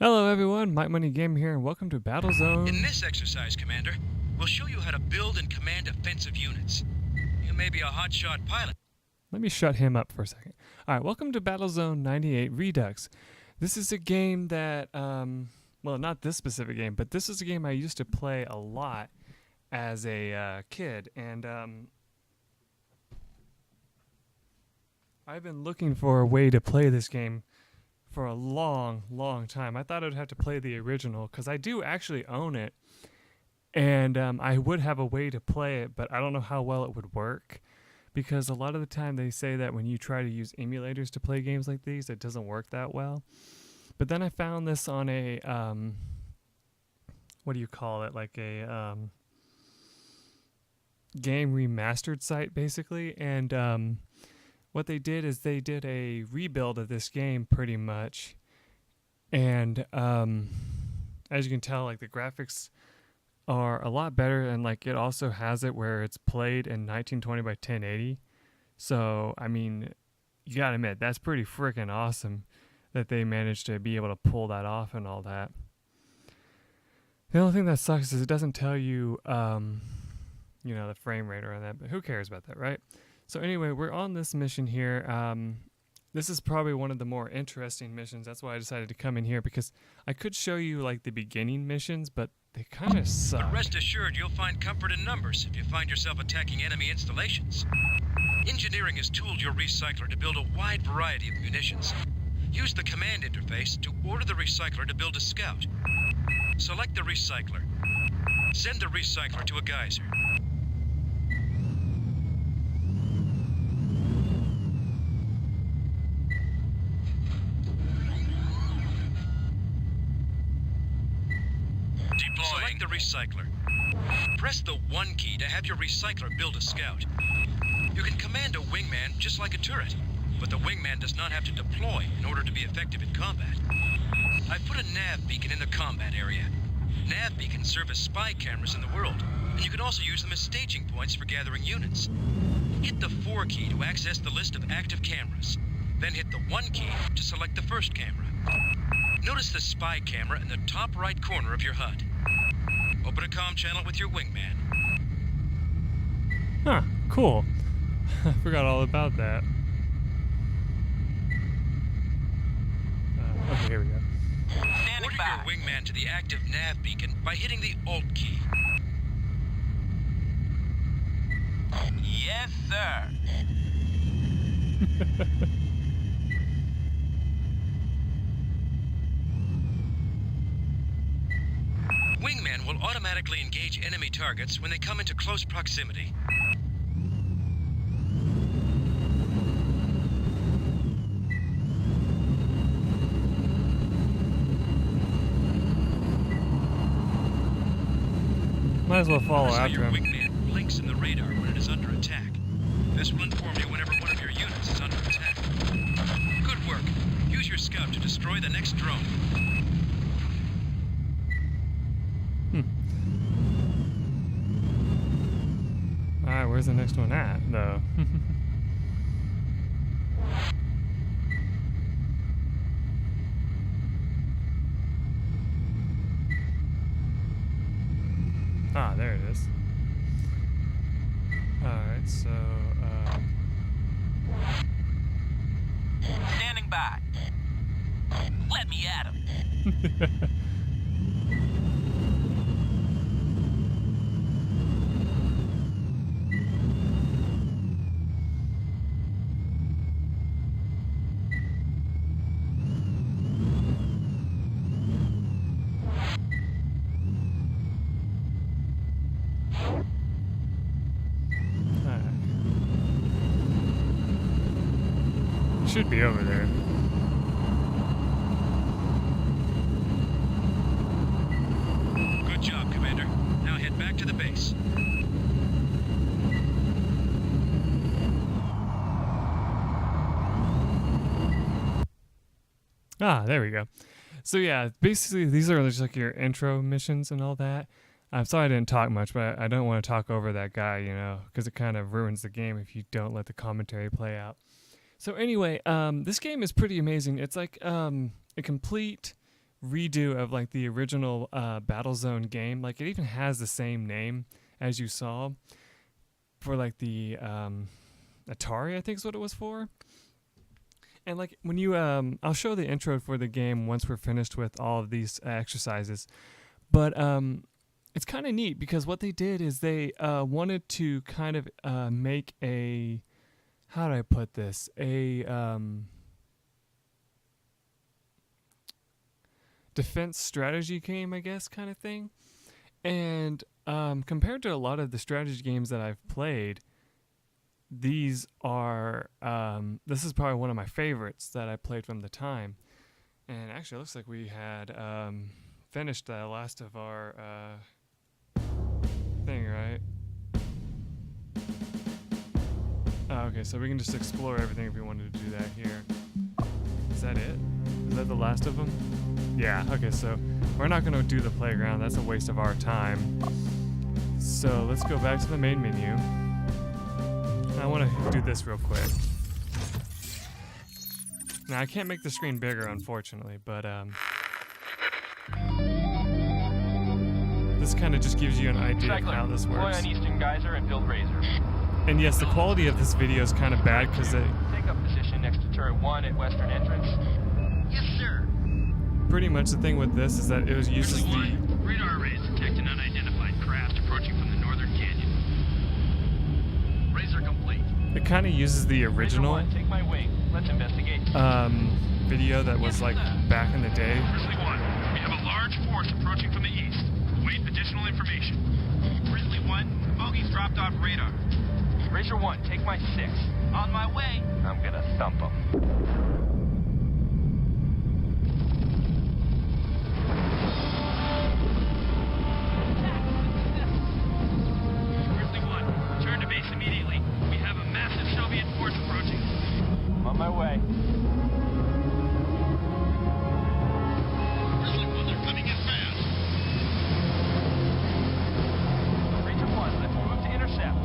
Hello everyone, MikeMoneyGMR here, and welcome to Battlezone. In this exercise, Commander, we'll show you how to build and command offensive units. You may be a hotshot pilot. Let me shut him up for a second. Alright, welcome to Battlezone 98 Redux. This is a game that, well, not this specific game, but this is a game I used to play a lot as a kid, and I've been looking for a way to play this game for a long time. I thought I'd have to play the original because I do actually own it, and I would have a way to play it, but I don't know how well it would work because a lot of the time they say that when you try to use emulators to play games like these, it doesn't work that well. But then I found this on a what do you call it, like a game remastered site basically, and what they did is they did a rebuild of this game pretty much, and as you can tell, like, the graphics are a lot better, and like it also has it where it's played in 1920 by 1080. So I mean, you gotta admit that's pretty freaking awesome that they managed to be able to pull that off and all that. The only thing that sucks is it doesn't tell you you know, the frame rate or that, but who cares about that, right? So anyway, we're on this mission here. This is probably one of the more interesting missions. That's why I decided to come in here, because I could show you like the beginning missions, but they kind of suck. But rest assured, you'll find comfort in numbers if you find yourself attacking enemy installations. Engineering has tooled your recycler to build a wide variety of munitions. Use the command interface to order the recycler to build a scout. Select the recycler. Send the recycler to a geyser. Select the recycler. Press the 1 key to have your recycler build a scout. You can command a wingman just like a turret, but the wingman does not have to deploy in order to be effective in combat. I've put a nav beacon in the combat area. Nav beacons serve as spy cameras in the world, and you can also use them as staging points for gathering units. Hit the 4 key to access the list of active cameras. Then hit the 1 key to select the first camera. Notice the spy camera in the top right corner of your HUD. Open a comm channel with your wingman. Huh, cool. I forgot all about that. Okay, here we go. Order your wingman to the active nav beacon by hitting the Alt key. Yes, sir. Wingman will automatically engage enemy targets when they come into close proximity. Might as well follow Notice how after your him. wingman blinks in the radar when it is under attack. This will inform you whenever one of your units is under attack. Good work. Use your scout to destroy the next drone. Alright, where's the next one at, though? Ah, there it is. Alright, so, Standing by. Let me at him. should be over there. Good job, Commander. Now head back to the base. Ah, there we go. So yeah, basically these are just like your intro missions and all that. I'm sorry I didn't talk much, but I don't want to talk over that guy, you know, because it kind of ruins the game if you don't let the commentary play out. So anyway, this game is pretty amazing. It's like a complete redo of like the original Battlezone game. Like it even has the same name as you saw for like the Atari, I think is what it was for. And like when you, I'll show the intro for the game once we're finished with all of these exercises. But it's kind of neat because what they did is they wanted to kind of make a, how do I put this? A defense strategy game, I guess, kind of thing. And compared to a lot of the strategy games that I've played, these are, this is probably one of my favorites that I played from the time. And actually, it looks like we had finished the last of our thing, right? Oh, okay, so we can just explore everything if we wanted to do that here. Is that it? Is that the last of them? Yeah, okay, so we're not going to do the playground. That's a waste of our time. So let's go back to the main menu. I want to do this real quick. Now, I can't make the screen bigger, unfortunately, but this kind of just gives you an idea of how this works. On Eastern Geyser and build Razor. And yes, the quality of this video is kind of bad because it... Take up position next to turret 1 at western entrance. Yes, sir. Pretty much the thing with this is that it was uses the... Radar arrays detect an unidentified craft approaching from the northern canyon. Razor complete. It kind of uses the original Razor 1, take my wing. Let's investigate. video that was like back in the day. Grizzly 1, we have a large force approaching from the east. Await additional information. Grizzly 1, bogey's dropped off radar. Razor 1, take my 6. On my way. I'm gonna thump him. Grizzly 1, return to base immediately. We have a massive Soviet force approaching. I'm on my way. Grizzly 1, they're coming in fast. Razor 1, let's move to intercept.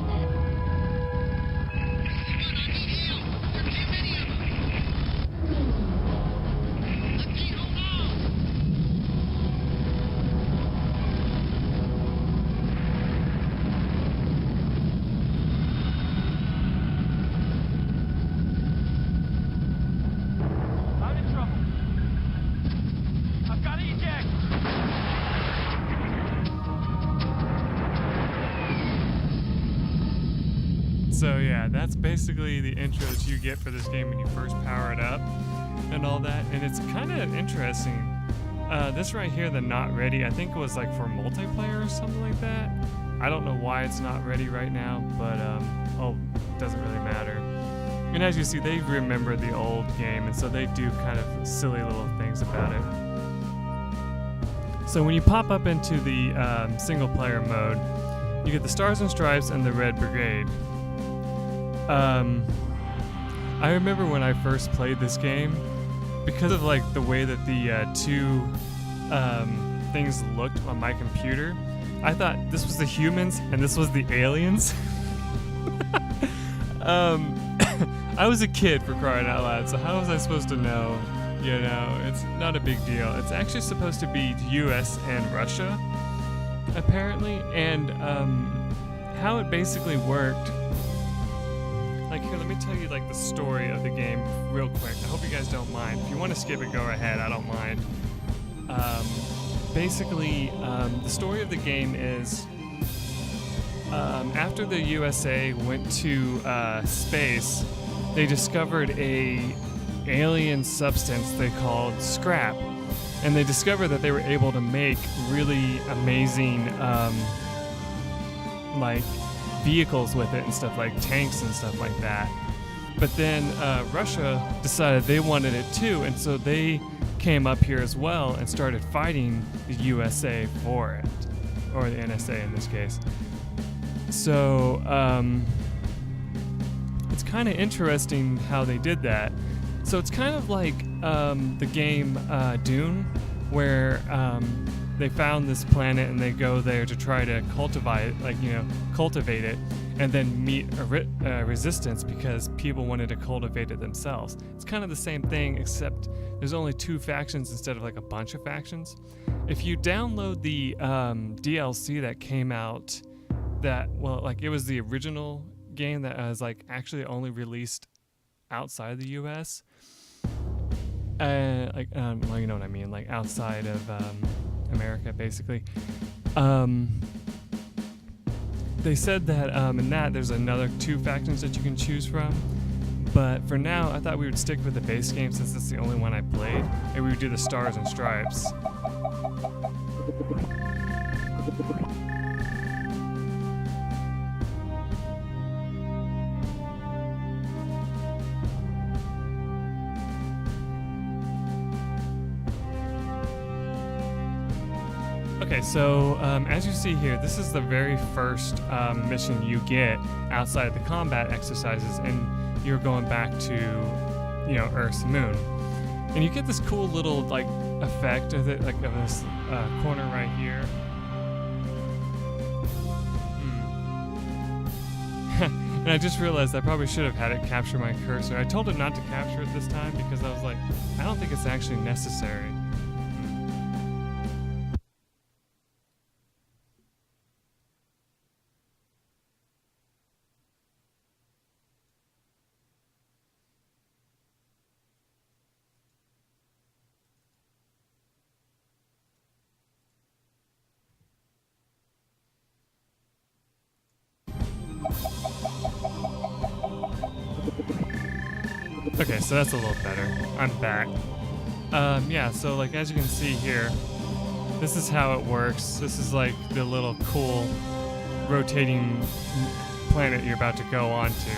I'm in trouble. I've got to eject. So yeah, that's basically the intro that you get for this game when you first power it up and all that. And it's kind of interesting. This right here, the not ready, I think was like for multiplayer or something like that. I don't know why it's not ready right now, but it doesn't really matter. And as you see, they remember the old game, and so they do kind of silly little things about it. So when you pop up into the single player mode, you get the Stars and Stripes and the Red Brigade. I remember when I first played this game, because of like the way that the two things looked on my computer, I thought this was the humans and this was the aliens. I was a kid, for crying out loud, so how was I supposed to know? You know, it's not a big deal. It's actually supposed to be US and Russia, apparently, and how it basically worked. Like, here, let me tell you, like, the story of the game real quick. I hope you guys don't mind. If you want to skip it, go ahead. I don't mind. Basically, the story of the game is after the USA went to space, they discovered a alien substance they called scrap. And they discovered that they were able to make really amazing, like, vehicles with it and stuff, like tanks and stuff like that. But then Russia decided they wanted it too, and so they came up here as well and started fighting the USA for it, or the NSA in this case. So it's kind of interesting how they did that. So it's kind of like the game Dune, where they found this planet and they go there to try to cultivate it, and then meet a resistance because people wanted to cultivate it themselves. It's kind of the same thing, except there's only 2 factions instead of like a bunch of factions. If you download the DLC that came out, it was the original game that was like actually only released outside the US. You know what I mean, like outside of America, basically. They said that in that there's another 2 factions that you can choose from, but for now I thought we would stick with the base game since it's the only one I played, and we would do the Stars and Stripes. Okay, so as you see here, this is the very first mission you get outside of the combat exercises, and you're going back to, Earth's moon. And you get this cool little like effect of it, like of this corner right here. And I just realized I probably should have had it capture my cursor. I told it not to capture it this time because I was like, I don't think it's actually necessary. Okay, so that's a little better. I'm back. Yeah, so like as you can see here, this is how it works. This is like the little cool rotating planet you're about to go on to.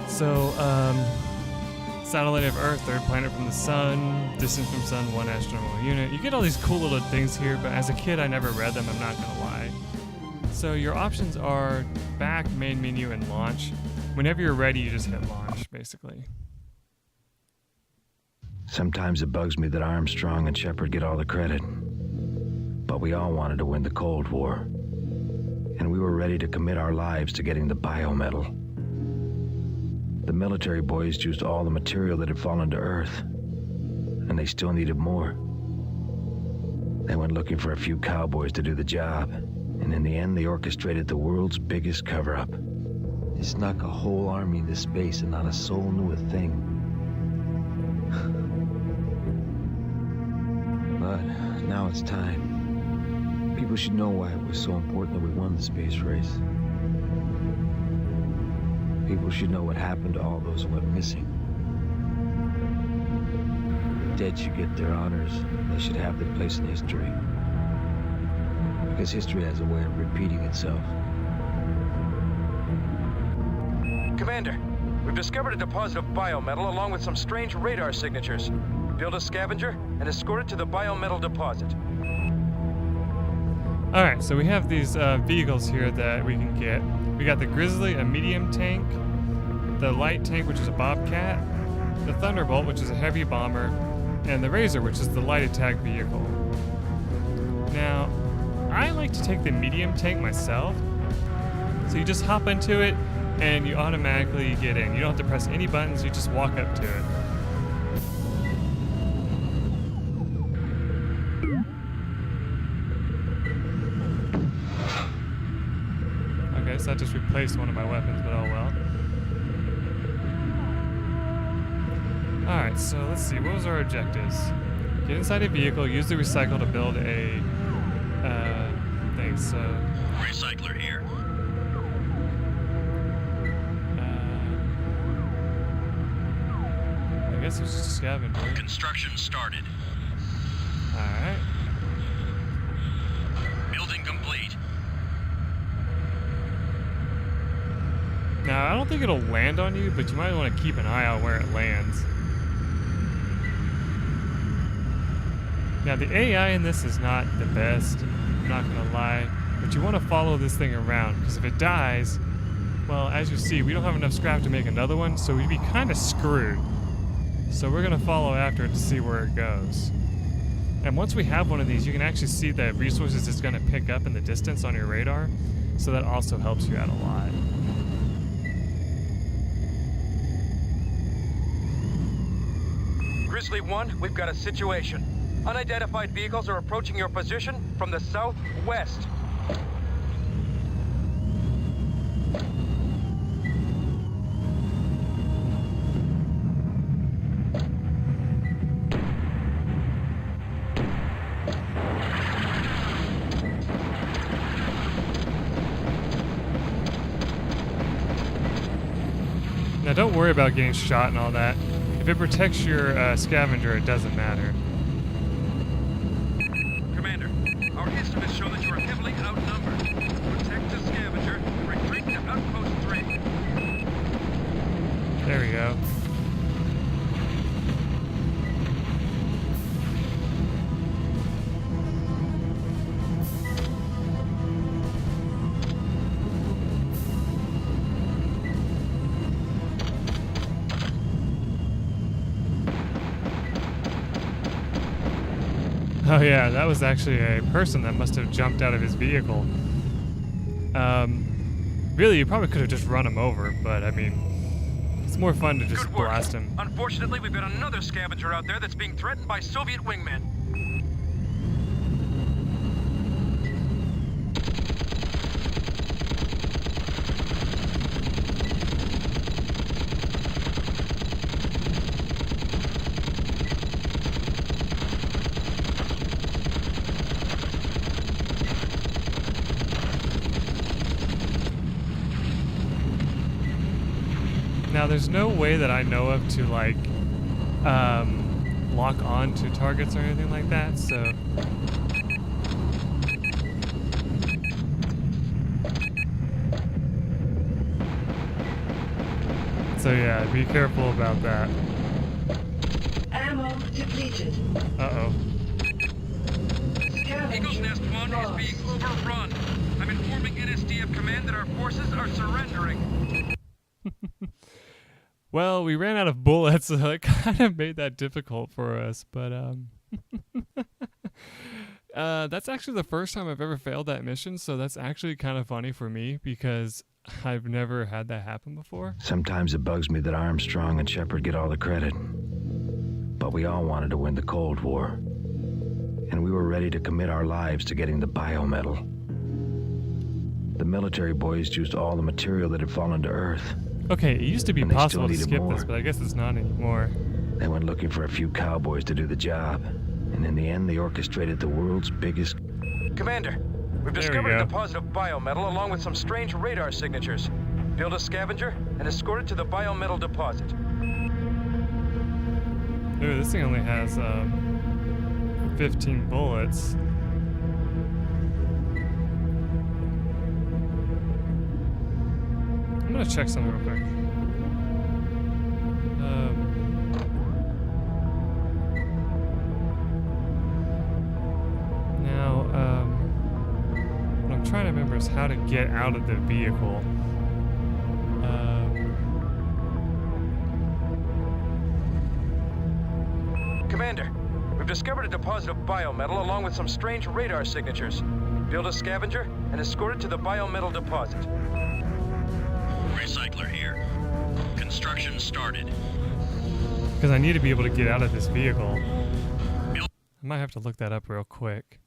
So, satellite of Earth, 3rd planet from the sun, distance from sun, 1 astronomical unit. You get all these cool little things here, but as a kid I never read them, I'm not gonna lie. So your options are back, main menu, and launch. Whenever you're ready, you just hit launch, basically. Sometimes it bugs me that Armstrong and Shepard get all the credit. But we all wanted to win the Cold War. And we were ready to commit our lives to getting the biometal. The military boys used all the material that had fallen to Earth. And they still needed more. They went looking for a few cowboys to do the job. And in the end, they orchestrated the world's biggest cover-up. They snuck a whole army into space and not a soul knew a thing. But now it's time. People should know why it was so important that we won the space race. People should know what happened to all those who went missing. The dead should get their honors. They should have their place in history. Because history has a way of repeating itself. Commander, we've discovered a deposit of biometal along with some strange radar signatures. Build a scavenger and escort it to the biometal deposit. Alright, so we have these vehicles here that we can get. We got the Grizzly, a medium tank, the light tank, which is a Bobcat, the Thunderbolt, which is a heavy bomber, and the Razor, which is the light attack vehicle. Now, I like to take the medium tank myself. So you just hop into it, and you automatically get in. You don't have to press any buttons, you just walk up to it. Okay, so that just replaced one of my weapons, but oh well. Alright, so let's see, what was our objectives? Get inside a vehicle, use the recycle to build a thing, so... Recycler here. I guess it was just a scavenger. Construction started. Alright. Building complete. Now, I don't think it'll land on you, but you might want to keep an eye out where it lands. Now, the AI in this is not the best, I'm not going to lie, but you want to follow this thing around, because if it dies, well, as you see, we don't have enough scrap to make another one, so we'd be kind of screwed. So we're going to follow after it to see where it goes. And once we have one of these, you can actually see the resources it's going to pick up in the distance on your radar. So that also helps you out a lot. Grizzly 1, we've got a situation. Unidentified vehicles are approaching your position from the southwest. Now don't worry about getting shot and all that. If it protects your scavenger, it doesn't matter. Commander, our estimates show that you are heavily outnumbered. Protect the scavenger and retreat to Outpost 3. There we go. Oh yeah, that was actually a person that must have jumped out of his vehicle. Really, you probably could have just run him over, but I mean, it's more fun to just Good work. blast him. Unfortunately, we've got another scavenger out there that's being threatened by Soviet wingmen. Now, there's no way that I know of to like lock on to targets or anything like that, so yeah, be careful about that. Ammo depleted. Uh-oh. Eagle's Nest 1 is being overrun. I'm informing NSDF command that our forces are surrendering. Well, we ran out of bullets, so it kind of made that difficult for us, but that's actually the first time I've ever failed that mission, so that's actually kind of funny for me because I've never had that happen before. Sometimes it bugs me that Armstrong and Shepard get all the credit. But we all wanted to win the Cold War. And we were ready to commit our lives to getting the biomedal. The military boys used all the material that had fallen to Earth. Okay, it used to be And they possible to still skip needed this, more. but I guess it's not anymore. They went looking for a few cowboys to do the job. And in the end, they orchestrated the world's biggest... Commander, we've There we discovered go. a deposit of biometal along with some strange radar signatures. Build a scavenger and escort it to the biometal deposit. Ooh, this thing only has 15 bullets. I'm gonna check something real quick. Now, what I'm trying to remember is how to get out of the vehicle. Commander, we've discovered a deposit of biometal along with some strange radar signatures. Build a scavenger and escort it to the biometal deposit. Recycler here. Construction started. Because I need to be able to get out of this vehicle. I might have to look that up real quick.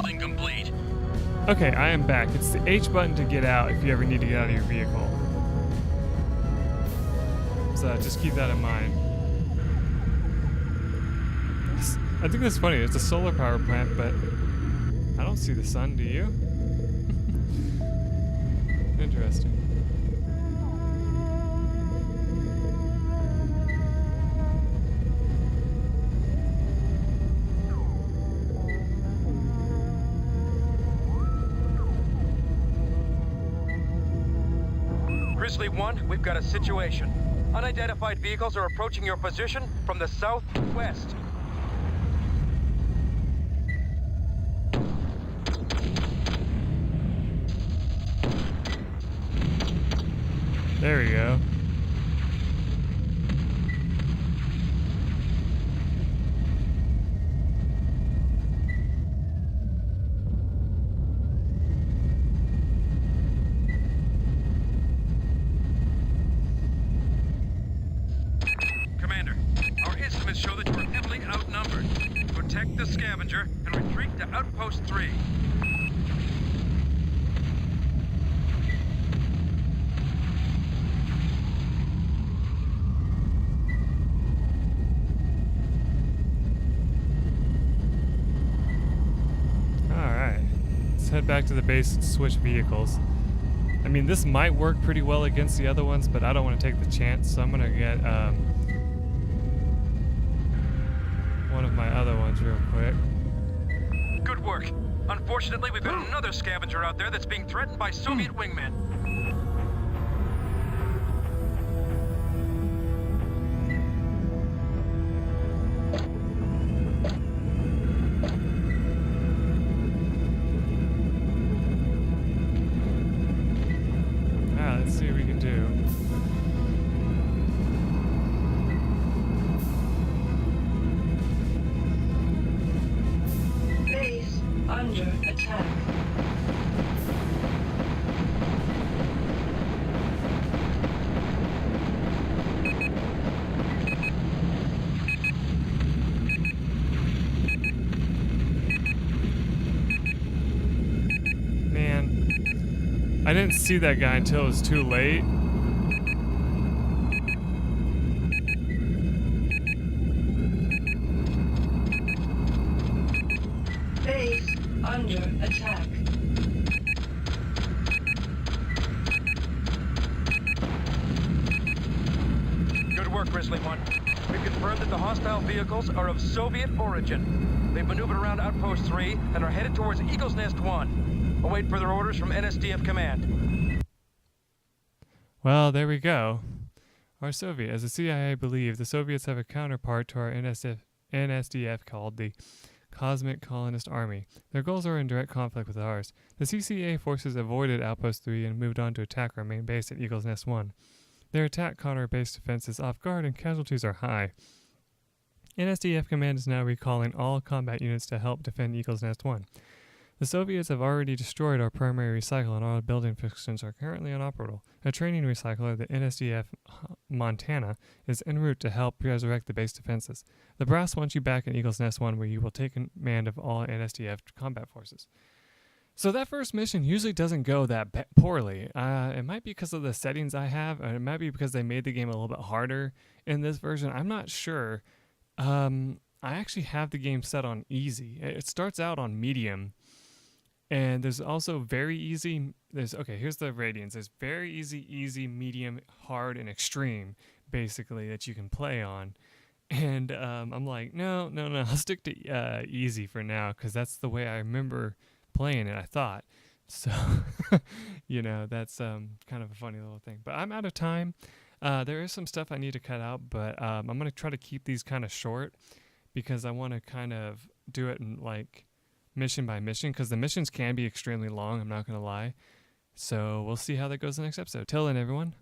Building complete. Okay, I am back. It's the H button to get out if you ever need to get out of your vehicle. So just keep that in mind. I think that's funny. It's a solar power plant, but I don't see the sun, do you? Interesting. Grizzly 1, we've got a situation. Unidentified vehicles are approaching your position from the southwest. There we go. Commander, our instruments show that you are heavily outnumbered. Protect the scavenger and retreat to Outpost 3. Alright. Let's head back to the base and switch vehicles. I mean, this might work pretty well against the other ones, but I don't want to take the chance, so I'm going to get one of my other ones real quick. Good work. Unfortunately, we've got another scavenger out there that's being threatened by Soviet wingmen. Let's see what we can do. Base under attack. Man, I didn't see that guy until it was too late. Base under attack. Good work, Grizzly 1. We've confirmed that the hostile vehicles are of Soviet origin. They've maneuvered around Outpost 3 and are headed towards Eagle's Nest 1. Await further orders from NSDF Command. Well, there we go. Our Soviet. As the CIA believe, the Soviets have a counterpart to our NSDF called the Cosmic Colonist Army. Their goals are in direct conflict with ours. The CCA forces avoided Outpost 3 and moved on to attack our main base at Eagle's Nest 1. Their attack caught our base defenses off guard and casualties are high. NSDF Command is now recalling all combat units to help defend Eagle's Nest 1. The Soviets have already destroyed our primary recycle and all building fixtures are currently inoperable. A training recycler, the NSDF Montana, is en route to help resurrect the base defenses. The brass wants you back in Eagle's Nest 1 where you will take command of all NSDF combat forces. So that first mission usually doesn't go that poorly. It might be because of the settings I have, and it might be because they made the game a little bit harder in this version. I'm not sure. I actually have the game set on easy. It starts out on medium. And there's also very easy, here's the ratings. There's very easy, medium, hard, and extreme, basically, that you can play on. And I'm like, no, I'll stick to easy for now, because that's the way I remember playing it, I thought. So, that's kind of a funny little thing. But I'm out of time. There is some stuff I need to cut out, but I'm going to try to keep these kind of short, because I want to kind of do it in, mission by mission, because the missions can be extremely long, I'm not going to lie. So we'll see how that goes in the next episode. Till then, everyone,